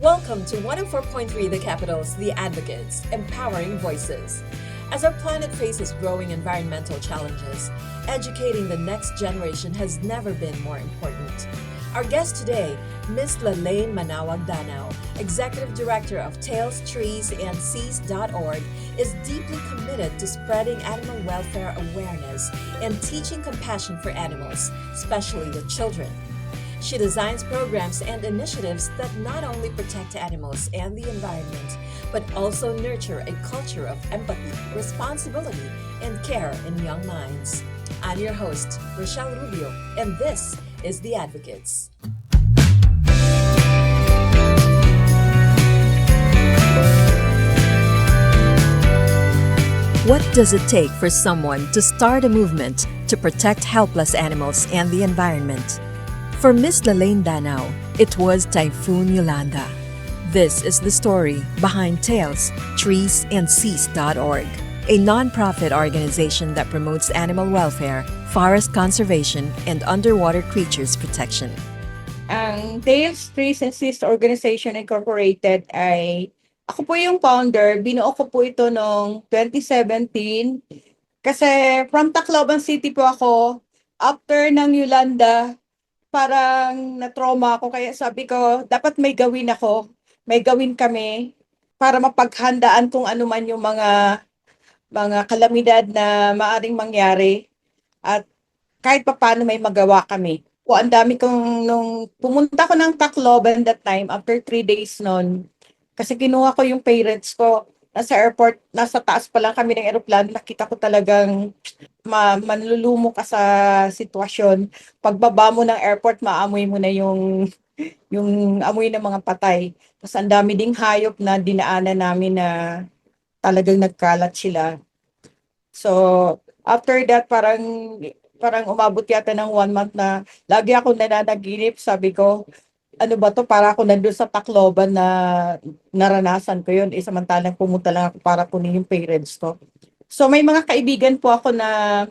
Welcome to 104.3 The Capital's The Advocates, Empowering Voices. As our planet faces growing environmental challenges, educating the next generation has never been more important. Our guest today, Ms. Lalaine Manawag Danao, Executive Director of Tales, Trees, and Seas.org, is deeply committed to spreading animal welfare awareness and teaching compassion for animals, especially with children. She designs programs and initiatives that not only protect animals and the environment, but also nurture a culture of empathy, responsibility, and care in young minds. I'm your host, Rochelle Rubio, and this is The Advocates. What does it take for someone to start a movement to protect helpless animals and the environment? For Ms. Lalaine Danao, it was Typhoon Yolanda. This is the story behind Tales, Trees, and Seas.org, a non-profit organization that promotes animal welfare, forest conservation, and underwater creatures protection. Ang Tales, Trees, and Seas Organization Incorporated ay ako po yung founder. Binuo ko po ito noong 2017 kasi from Tacloban City po ako. After ng Yolanda, parang na-trauma ako kaya sabi ko, dapat may gawin ako, may gawin kami para mapaghandaan kung ano man yung mga kalamidad na maaring mangyari at kahit papaano may magawa kami. O ang dami kong nung pumunta ko ng Tacloban that time after 3 days noon kasi kinuha ko yung parents ko nasa airport, nasa taas pa lang kami ng eroplano, nakita ko talagang manlulumo ka sa sitwasyon. Pagbaba mo ng airport, maamoy mo na yung amoy ng mga patay. Tapos ang dami ding hayop na dinaanan namin na talagang nagkalat sila. So, after that, parang umabot yata ng 1 month na lagi ako nananaginip. Sabi ko, ano ba to? Para ako nandun sa Tacloban na naranasan ko yun. Samantalang pumunta lang ako para kunin yung parents ko. So may mga kaibigan po ako na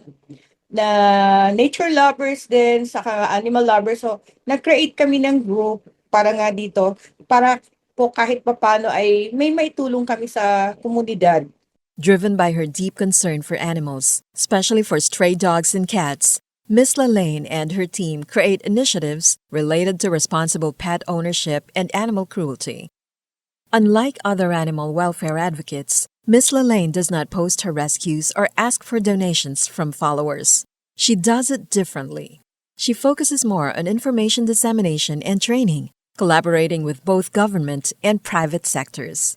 nature lovers din, saka animal lovers. So nag-create kami ng group para nga dito, para po kahit papano ay may maitulong kami sa komunidad. Driven by her deep concern for animals, especially for stray dogs and cats, Ms. Lalaine and her team create initiatives related to responsible pet ownership and animal cruelty. Unlike other animal welfare advocates, Ms. Lalaine does not post her rescues or ask for donations from followers. She does it differently. She focuses more on information dissemination and training, collaborating with both government and private sectors.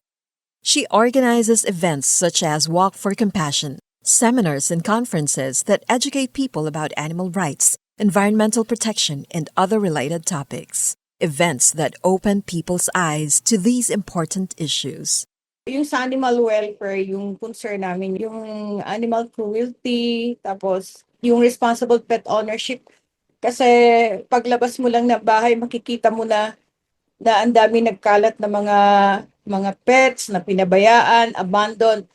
She organizes events such as Walk for Compassion, seminars and conferences that educate people about animal rights, environmental protection, and other related topics. Events that open people's eyes to these important issues. Yung sa animal welfare, yung concern namin, yung animal cruelty, tapos yung responsible pet ownership. Kasi paglabas mo lang ng bahay, makikita mo na ang dami nagkalat na mga pets na pinabayaan, abandoned.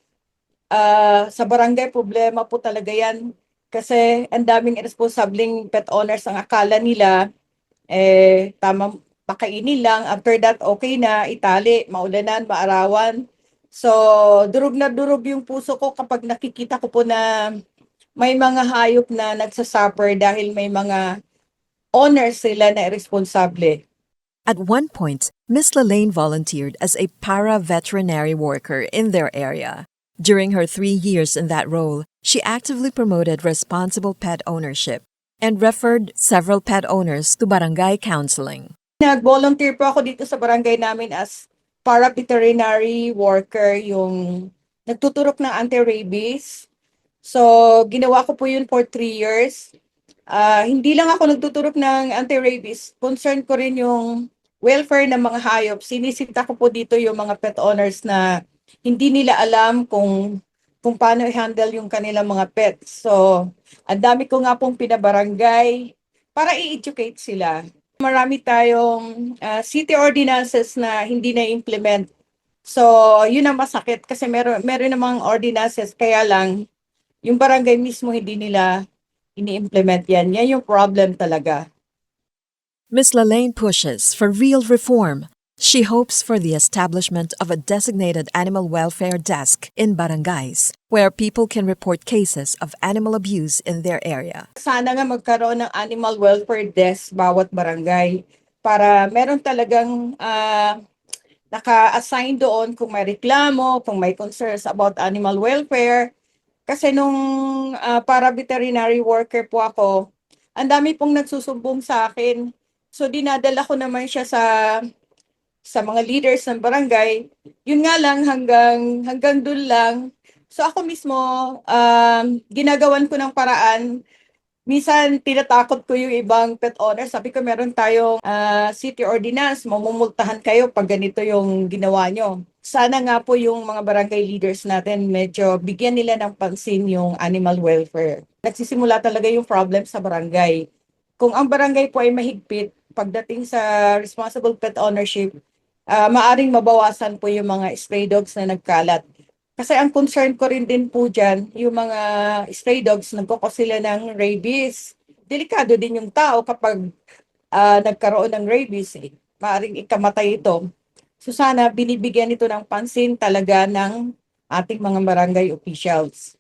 Sa barangay, problema po talaga yan. Kasi ang daming irresponsibleng pet owners ang akala nila, tama, pakainin lang. After that, okay na, itali, maulanan, maarawan. So, durog na durog yung puso ko kapag nakikita ko po na may mga hayop na nagsasuffer dahil may mga owners sila na irresponsable. At one point, Ms. Lalaine volunteered as a para-veterinary worker in their area. During her 3 years in that role, she actively promoted responsible pet ownership and referred several pet owners to barangay counseling. Nag-volunteer po ako dito sa barangay namin as para-veterinary worker, yung nagtuturok ng anti-rabies. So, ginawa ko po yun for 3 years. Hindi lang ako nagtuturok ng anti-rabies. Concern ko rin yung welfare ng mga hayop. Sinisita ko po dito yung mga pet owners na hindi nila alam kung paano i-handle yung kanilang mga pets. So, ang dami ko nga pong pinabarangay para i-educate sila. Marami tayong city ordinances na hindi na-implement. So, yun ang masakit kasi meron namang ordinances, kaya lang yung barangay mismo hindi nila ini-implement yan. Yan yung problem talaga. Ms. Lalaine pushes for real reform. She hopes for the establishment of a designated animal welfare desk in barangays where people can report cases of animal abuse in their area. Sana nga magkaroon ng animal welfare desk bawat barangay para meron talagang naka-assign doon kung may reklamo, kung may concerns about animal welfare. Kasi nung para veterinary worker po ako, ang dami pong nagsusumbong sa akin. So dinadala ko naman siya sa mga leaders ng barangay. Yun nga lang hanggang doon lang. So ako mismo ginagawan ko ng paraan. Minsan, tinatakot ko yung ibang pet owner. Sabi ko, meron tayong city ordinance, mamumultahan kayo pag ganito yung ginawa nyo. Sana nga po yung mga barangay leaders natin, medyo bigyan nila ng pansin yung animal welfare. Nagsisimula talaga yung problem sa barangay. Kung ang barangay po ay mahigpit, pagdating sa responsible pet ownership, maaring mabawasan po yung mga stray dogs na nagkalat. Kasi ang concern ko rin din po dyan, yung mga stray dogs, nagkukos sila ng rabies. Delikado din yung tao kapag nagkaroon ng rabies, maaaring ikamatay ito. So sana binibigyan ito ng pansin talaga ng ating mga barangay officials.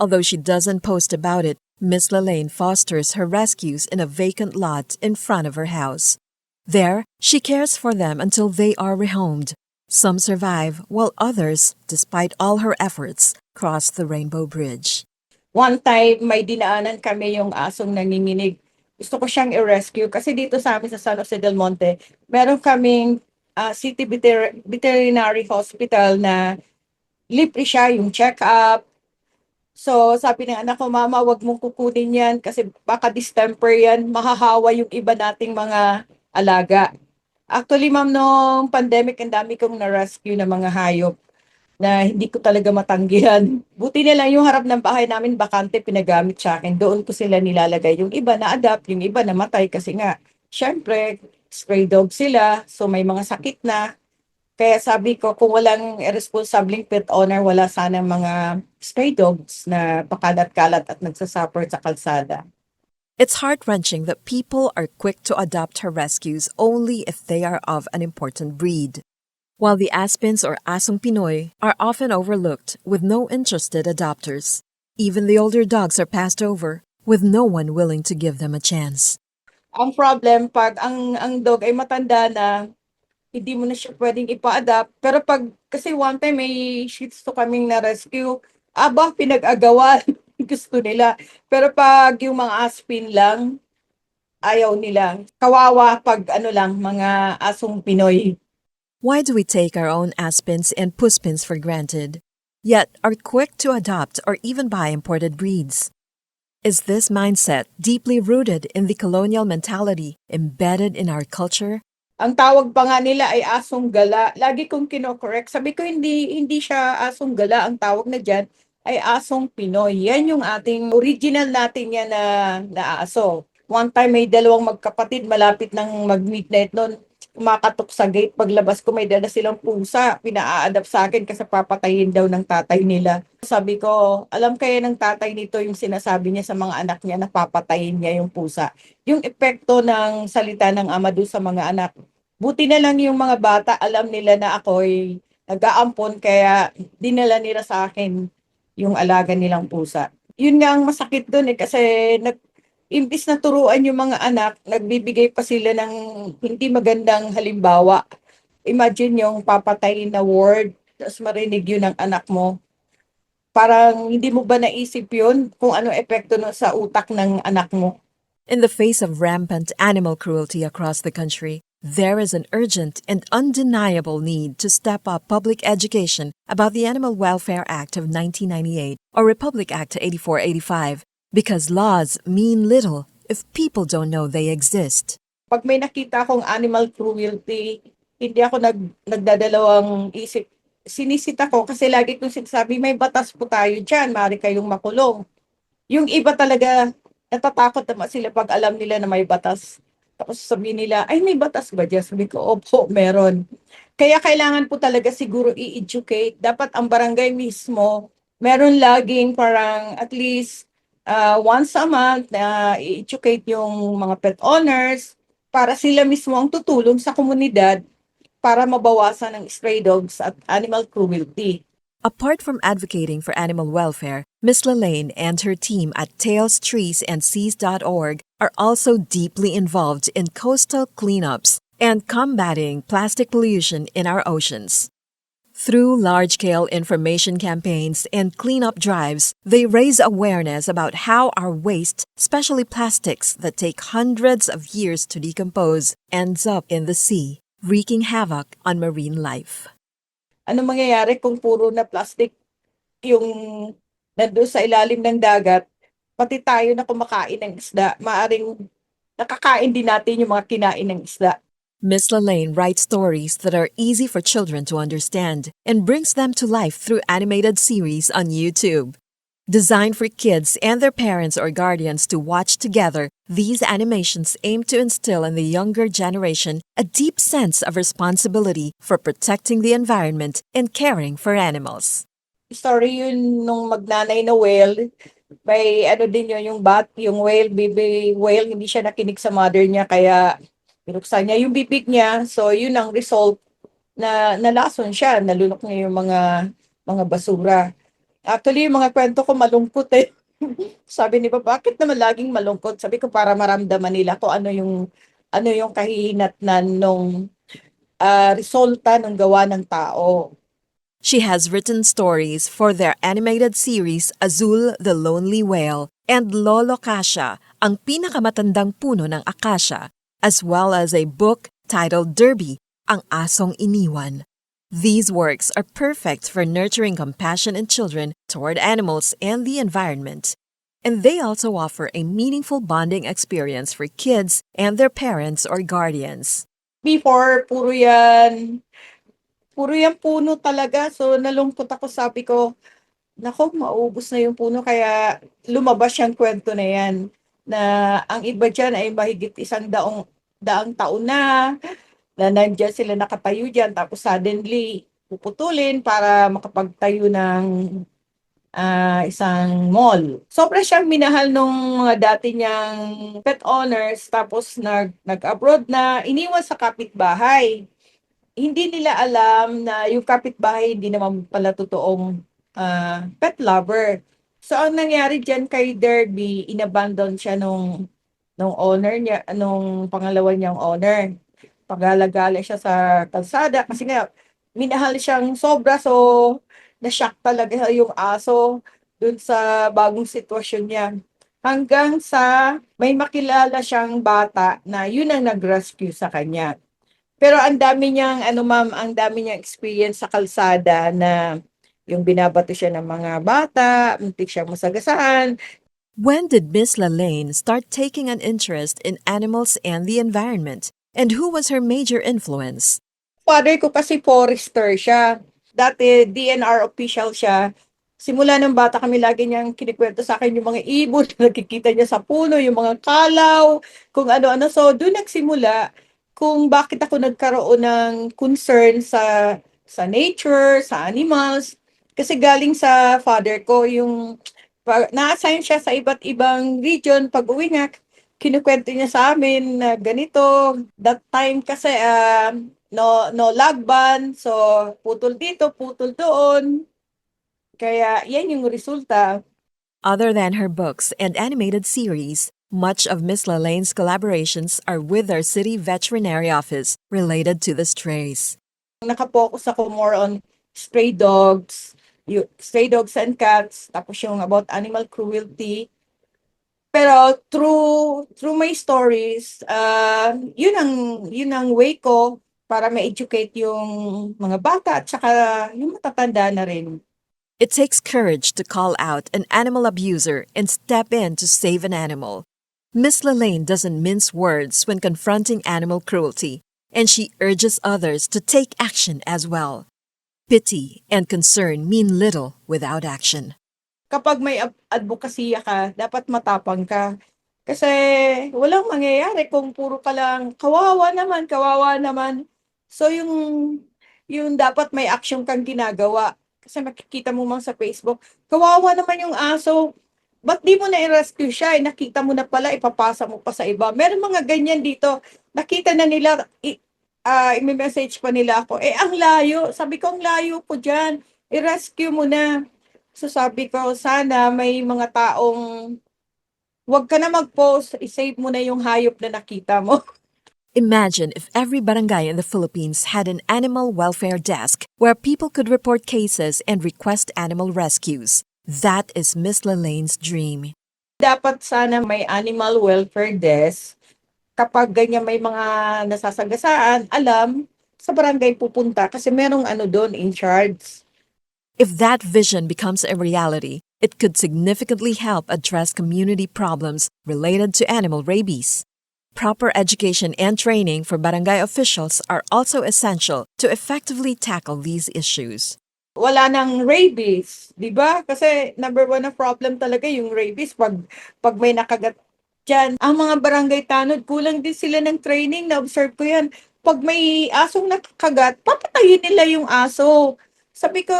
Although she doesn't post about it, Miss Lalaine fosters her rescues in a vacant lot in front of her house. There, she cares for them until they are rehomed. Some survive, while others, despite all her efforts, cross the Rainbow Bridge. One time, may dinaanan kami yung asong nanginginig. Gusto ko siyang i-rescue kasi dito sa amin sa San Jose del Monte, meron kaming city veterinary hospital na libre siya yung check-up. So sabi ng anak ko, Mama, wag mong kukunin yan kasi baka distemper yan, mahahawa yung iba nating mga alaga. Actually, ma'am, nung pandemic, ang dami kong na-rescue na mga hayop na hindi ko talaga matanggihan. Buti na lang yung harap ng bahay namin, bakante, pinagamit sa akin. Doon ko sila nilalagay. Yung iba na-adapt, yung iba namatay kasi nga, syempre, stray dog sila, so may mga sakit na. Kaya sabi ko, kung walang irresponsibleng pet owner, wala sana mga stray dogs na pakalat-kalat at nagsasuffer sa kalsada. It's heart-wrenching that people are quick to adopt her rescues only if they are of an important breed, while the Aspins or Asong Pinoy are often overlooked with no interested adopters. Even the older dogs are passed over, with no one willing to give them a chance. Ang problem, pag ang dog ay matanda na, hindi mo na siya pwedeng ipa-adapt. Pero pag, kasi one time may Shih Tzu kaming na-rescue, pinag-agawan, gusto nila. Pero pag yung mga Aspin lang, ayaw nila. Kawawa pag ano lang, mga asong Pinoy. Why do we take our own Aspins and Puspins for granted, yet are quick to adopt or even buy imported breeds? Is this mindset deeply rooted in the colonial mentality embedded in our culture? Ang tawag pa nga nila ay asong gala. Lagi kong kino-correct. Sabi ko, hindi siya asong gala. Ang tawag na dyan ay asong Pinoy. Yan yung ating original natin yan na aso. One time may dalawang magkapatid malapit ng mag-midnight noon. Kumakatok sa gate. Paglabas ko may dala silang pusa. Pina-a-adapt sa akin kasi papatayin daw ng tatay nila. Sabi ko, alam kaya ng tatay nito yung sinasabi niya sa mga anak niya na papatayin niya yung pusa. Yung epekto ng salita ng ama doon sa mga anak. Buti na lang yung mga bata, alam nila na ako'y nag-aampon kaya dinala nila sa akin yung alaga nilang pusa. Yun nga ang masakit doon kasi imbis na turuan yung mga anak, nagbibigay pa sila ng hindi magandang halimbawa. Imagine yung papatayin na word, tapos marinig yun ng anak mo. Parang hindi mo ba naisip yun kung ano epekto nun sa utak ng anak mo? In the face of rampant animal cruelty across the country, there is an urgent and undeniable need to step up public education about the Animal Welfare Act of 1998 or Republic Act 8485 because laws mean little if people don't know they exist. Pag may nakita akong animal cruelty, hindi ako nagdadalawang isip. Sinisita ko kasi lagi kong sinasabi, may batas po tayo dyan, maaari kayong makulong. Yung iba talaga, natatakot naman sila pag alam nila na may batas. Tapos sabihin nila, ay may batas ba dyan? Sabi ko, opo, meron. Kaya kailangan po talaga siguro i-educate. Dapat ang barangay mismo, meron laging parang at least once a month na i-educate yung mga pet owners para sila mismo ang tutulong sa komunidad para mabawasan ang stray dogs at animal cruelty. Apart from advocating for animal welfare, Miss Lalaine and her team at TailsTreesAndSeas.org are also deeply involved in coastal cleanups and combating plastic pollution in our oceans. Through large-scale information campaigns and cleanup drives, they raise awareness about how our waste, especially plastics that take hundreds of years to decompose, ends up in the sea, wreaking havoc on marine life. Ano mangyayari kung puro na plastic yung nandoon sa ilalim ng dagat? Pati tayo na kumakain ng isda, maaring nakakain din natin yung mga kinain ng isda. Miss Lalaine writes stories that are easy for children to understand and brings them to life through animated series on YouTube. Designed for kids and their parents or guardians to watch together, these animations aim to instill in the younger generation a deep sense of responsibility for protecting the environment and caring for animals. Story yun nung magnanay na whale, may ano din yun, yung whale, baby whale, hindi siya nakinig sa mother niya, kaya binuksan niya yung bibig niya. So yun ang result na nalason siya, nalunok niya yung mga basura. Actually, yung mga kwento ko malungkot eh. Sabi ni Papa, bakit naman laging malungkot? Sabi ko para maramdaman nila kung ano yung kahihinatnan nung resulta ng gawa ng tao. She has written stories for their animated series Azul the Lonely Whale and Lolo Cassia, ang pinakamatandang puno ng akasya, as well as a book titled Derby, ang asong iniwan. These works are perfect for nurturing compassion in children toward animals and the environment. And they also offer a meaningful bonding experience for kids and their parents or guardians. Before, puro yan puno talaga. So nalungkot ako, sabi ko, nako, maubos na yung puno, kaya lumabas yung kwento na yan na ang iba dyan ay mahigit daang taon na nandiyan sila nakatayo dyan, tapos suddenly puputulin para makapagtayo ng isang mall. Sobra siyang minahal nung mga dati niyang pet owners, tapos nag-abroad na, iniwan sa kapitbahay. Hindi nila alam na yung kapitbahay hindi naman pala totoong pet lover. So ang nangyari diyan kay Derby, inabandon siya nung owner niya, nung pangalawa niyang owner. Pagala-gala siya sa kalsada kasi nga minahal siyang sobra, so na-shock talaga yung aso dun sa bagong sitwasyon niya. Hanggang sa may makilala siyang bata na yun ang nag-rescue sa kanya. Pero ang dami niyang, ma'am, ang dami niyang experience sa kalsada na yung binabato siya ng mga bata, muntik siyang masagasaan. When did Miss Lalaine start taking an interest in animals and the environment? And who was her major influence? Father ko kasi forester siya. Dati DNR official siya. Simula ng bata kami, lagi niyang kinikwento sa akin yung mga ibon na nakikita niya sa puno, yung mga kalaw, kung ano-ano. So doon nagsimula kung bakit ako nagkaroon ng concern sa nature, sa animals. Kasi galing sa father ko, yung na-assign siya sa iba't ibang region. Pag uwi nga, kinukwento niya sa amin na ganito. That time kasi no lagban, so putol dito, putol doon. Kaya yan yung resulta. Other than her books and animated series, much of Miss Lalaine's collaborations are with our city veterinary office related to the strays. Nakapokus ako more on stray dogs, stray dogs and cats, tapos yung about animal cruelty. Pero through my stories, yun ang way ko para ma-educate yung mga bata at saka yung matatanda na rin. It takes courage to call out an animal abuser and step in to save an animal. Miss Lalaine doesn't mince words when confronting animal cruelty, and she urges others to take action as well. Pity and concern mean little without action. Kapag may advokasya ka, dapat matapang ka. Kasi walang mangyayari kung puro ka lang, kawawa naman, kawawa naman. So yung dapat may action kang ginagawa. Kasi makikita mo mang sa Facebook, kawawa naman yung aso. Ba't di mo na i-rescue siya? Nakita mo na pala, ipapasa mo pa sa iba. Meron mga ganyan dito. Nakita na nila, ime-message pa nila ako, "Eh, ang layo." Sabi ko, "Ang layo po diyan, i-rescue mo na." So sabi ko, sana may mga taong, "Wag ka na mag-post, i-save mo na yung hayop na nakita mo." Imagine if every barangay in the Philippines had an animal welfare desk where people could report cases and request animal rescues. That is Miss Lalane's dream. Dapat sana may animal welfare desk, kapag ganyan may mga nasasagasaan, alam, sa barangay pupunta kasi merong ano dun, in charge. If that vision becomes a reality, it could significantly help address community problems related to animal rabies. Proper education and training for barangay officials are also essential to effectively tackle these issues. Wala ng rabies, 'di ba? Kasi number one na problem talaga yung rabies 'pag may nakagat diyan. Ang mga barangay tanod kulang din sila ng training, na-observe ko 'yan. 'Pag may asong nakakagat, papatayin nila yung aso. Sabi ko,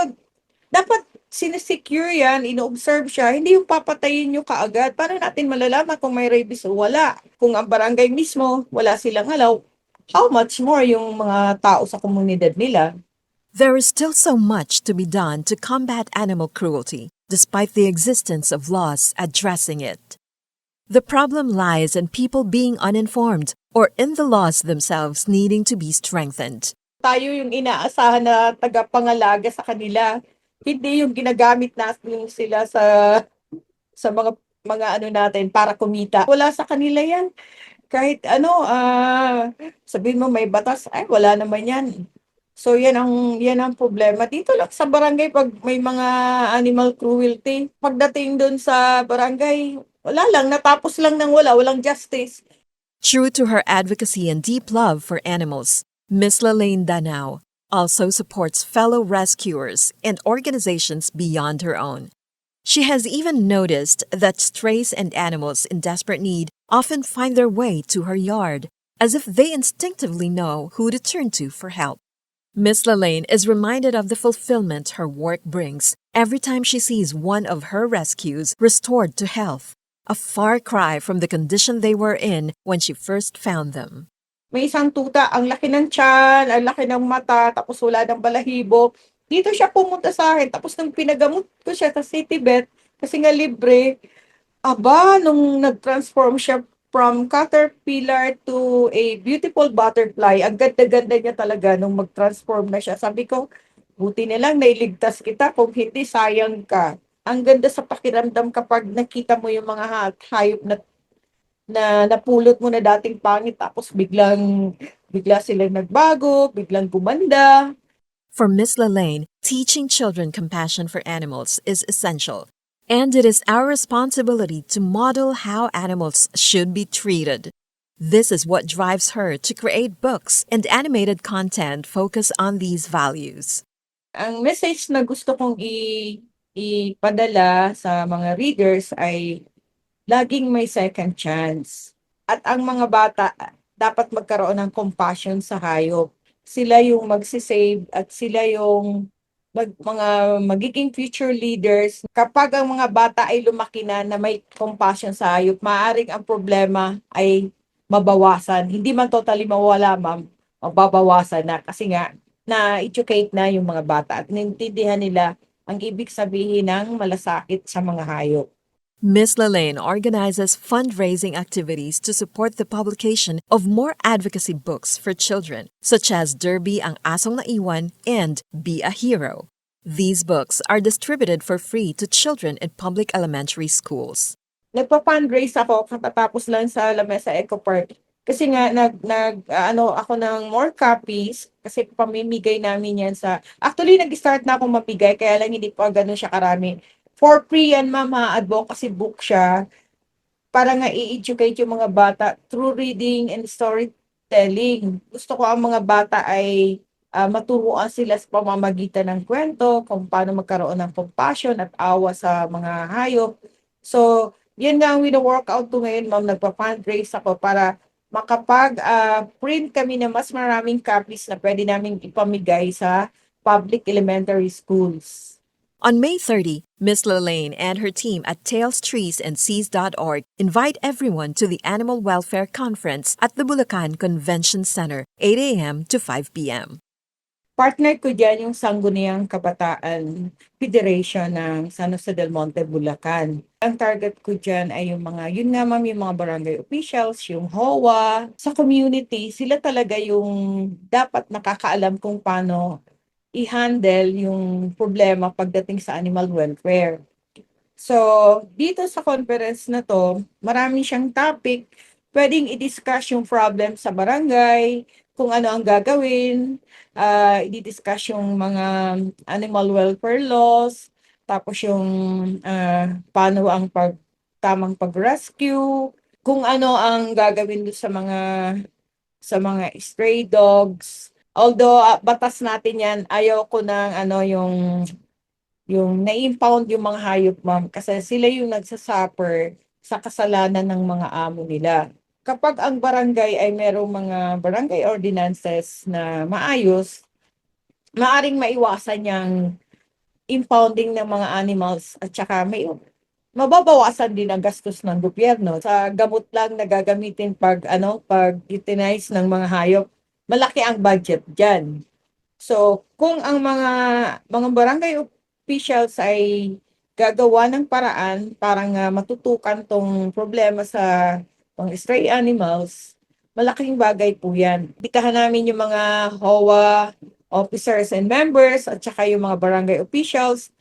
dapat sine-secure 'yan, ino-observe siya, hindi yung papatayin niyo kaagad. Paano natin malalaman kung may rabies o wala? Kung ang barangay mismo wala silang alaw, how much more yung mga tao sa komunidad nila? There is still so much to be done to combat animal cruelty, despite the existence of laws addressing it. The problem lies in people being uninformed or in the laws themselves needing to be strengthened. Tayo yung inaasahan na tagapangalaga sa kanila, hindi yung ginagamit natin sila sa mga ano natin para kumita. Wala sa kanila 'yan. Kahit ano, sabihin mo may batas, ay wala naman 'yan. So 'yan ang problema. Dito lang sa barangay 'pag may mga animal cruelty, pagdating dun sa barangay, wala lang, natapos lang ng walang justice. True to her advocacy and deep love for animals, Miss Lalaine Danao also supports fellow rescuers and organizations beyond her own. She has even noticed that strays and animals in desperate need often find their way to her yard, as if they instinctively know who to turn to for help. Miss Lalaine is reminded of the fulfillment her work brings every time she sees one of her rescues restored to health, a far cry from the condition they were in when she first found them. May isang tuta, ang laki ng tiyan, ang laki ng mata, tapos wala ng balahibo. Dito siya pumunta sa akin, tapos nung pinagamot ko siya sa City Vet, kasi nga libre, aba, nung nag-transform siya from caterpillar to a beautiful butterfly, ang ganda-ganda niya talaga nung mag-transform na siya. Sabi ko, buti na lang nailigtas kita, kung hindi sayang ka. Ang ganda sa pakiramdam kapag nakita mo yung mga hayop na napulot mo na dating pangit, tapos bigla silang nagbago, biglang gumanda. For Miss Lalaine, teaching children compassion for animals is essential, and it is our responsibility to model how animals should be treated. This is what drives her to create books and animated content focused on these values. Ang message na gusto kong ipadala sa mga readers ay laging may second chance. At ang mga bata dapat magkaroon ng compassion sa hayop. Sila yung magse-save at sila yung mga magiging future leaders. Kapag ang mga bata ay lumaki na may compassion sa hayop, maaaring ang problema ay mabawasan. Hindi man totally mawala, ma'am, mababawasan na kasi nga na-educate na yung mga bata at naintindihan nila ang ibig sabihin ng malasakit sa mga hayop. Miss Lalaine organizes fundraising activities to support the publication of more advocacy books for children, such as Derby ang Asong Naiwan and Be a Hero. These books are distributed for free to children in public elementary schools. Nagpa-fundraise ako katatapos lang sa Lamesa Eco Park. Kasi nga ano ako ng more copies kasi pamimigay namin yan actually nag-start na akong mabigay kaya lang hindi pa gano'n siya karami. For free yan, ma'am, ha, advocacy book siya para nga i-educate yung mga bata through reading and storytelling. Gusto ko ang mga bata ay maturuan sila sa pamamagitan ng kwento, kung paano magkaroon ng compassion at awa sa mga hayop. So, yun nga ang wino-workout ko ngayon, ma'am. Nagpa-fundraise ako para makapag-print kami ng mas maraming copies na pwede namin ipamigay sa public elementary schools. On May 30, Miss Lelaine and her team at TalesTreesAndSeas.org invite everyone to the Animal Welfare Conference at the Bulacan Convention Center, 8 a.m. to 5 p.m. Partner ko dyan yung Sangguniang Kabataan Federation ng San Jose del Monte, Bulacan. Ang target ko dyan ay yung mga, yun nga ma'am, yung mga barangay officials, yung HOA. Sa community, sila talaga yung dapat nakakaalam kung paano i-handle yung problema pagdating sa animal welfare. So, dito sa conference na to, marami siyang topic. Pwedeng i-discuss yung problem sa barangay, kung ano ang gagawin, i-discuss yung mga animal welfare laws, tapos yung paano ang tamang pag-rescue, kung ano ang gagawin doon sa mga stray dogs. Although batas natin yan, ayaw ko ng yung na-impound yung mga hayop, ma'am, kasi sila yung nagsasuffer sa kasalanan ng mga amo nila. Kapag ang barangay ay merong mga barangay ordinances na maayos, maaring maiwasan yung impounding ng mga animals at saka mababawasan din ang gastos ng gobyerno. Sa gamot lang na gagamitin pag-euthanize ng mga hayop, malaki ang budget diyan. So, kung ang mga barangay officials ay gagawa ng paraan para nga matutukan tong problema sa mga stray animals, malaking bagay po yan. Bitahan namin yung mga HOA officers and members at saka yung mga barangay officials,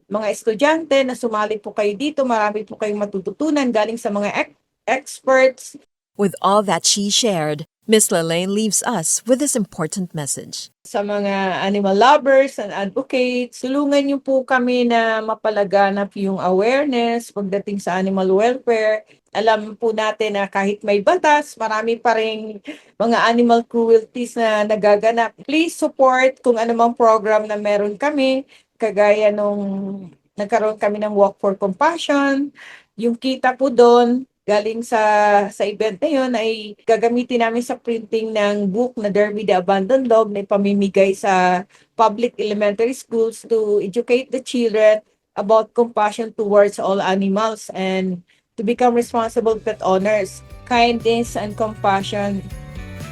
mga estudyante na sumali po kayo dito, marami po kayong matututunan galing sa mga experts. With all that she shared, Miss Lelaine leaves us with this important message. Sa mga animal lovers and advocates, tulungan niyo po kami na mapalaganap yung awareness pagdating sa animal welfare. Alam po natin na kahit may batas, marami pa rin mga animal cruelties na nagaganap. Please support kung anumang program na meron kami, kagaya nung nagkaroon kami ng Walk for Compassion. Yung kita po doon, galing sa event na yun ay gagamitin namin sa printing ng book na Derby the Abandoned Dog na ipamimigay sa public elementary schools to educate the children about compassion towards all animals and to become responsible pet owners. Kindness and compassion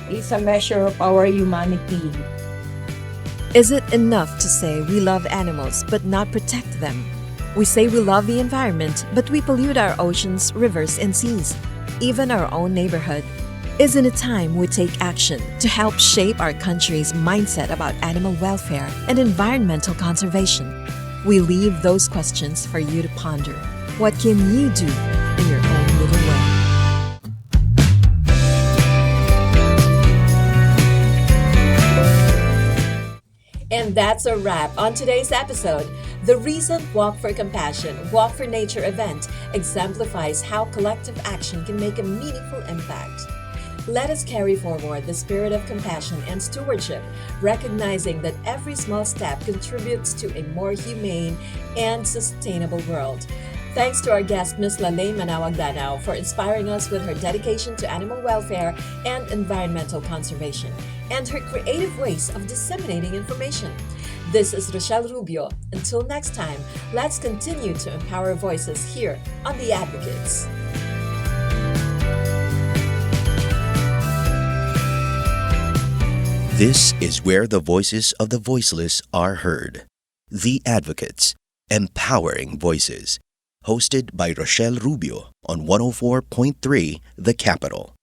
is a measure of our humanity. Is it enough to say we love animals but not protect them? We say we love the environment, but we pollute our oceans, rivers, and seas, even our own neighborhood. Isn't it time we take action to help shape our country's mindset about animal welfare and environmental conservation? We leave those questions for you to ponder. What can you do in your own little way? And that's a wrap on today's episode. The recent Walk for Compassion, Walk for Nature event exemplifies how collective action can make a meaningful impact. Let us carry forward the spirit of compassion and stewardship, recognizing that every small step contributes to a more humane and sustainable world. Thanks to our guest, Ms. Lelaine Manawag-Danao, for inspiring us with her dedication to animal welfare and environmental conservation, and her creative ways of disseminating information. This is Rochelle Rubio. Until next time, let's continue to empower voices here on The Advocates. This is where the voices of the voiceless are heard. The Advocates, empowering voices. Hosted by Rochelle Rubio on 104.3 The Capital.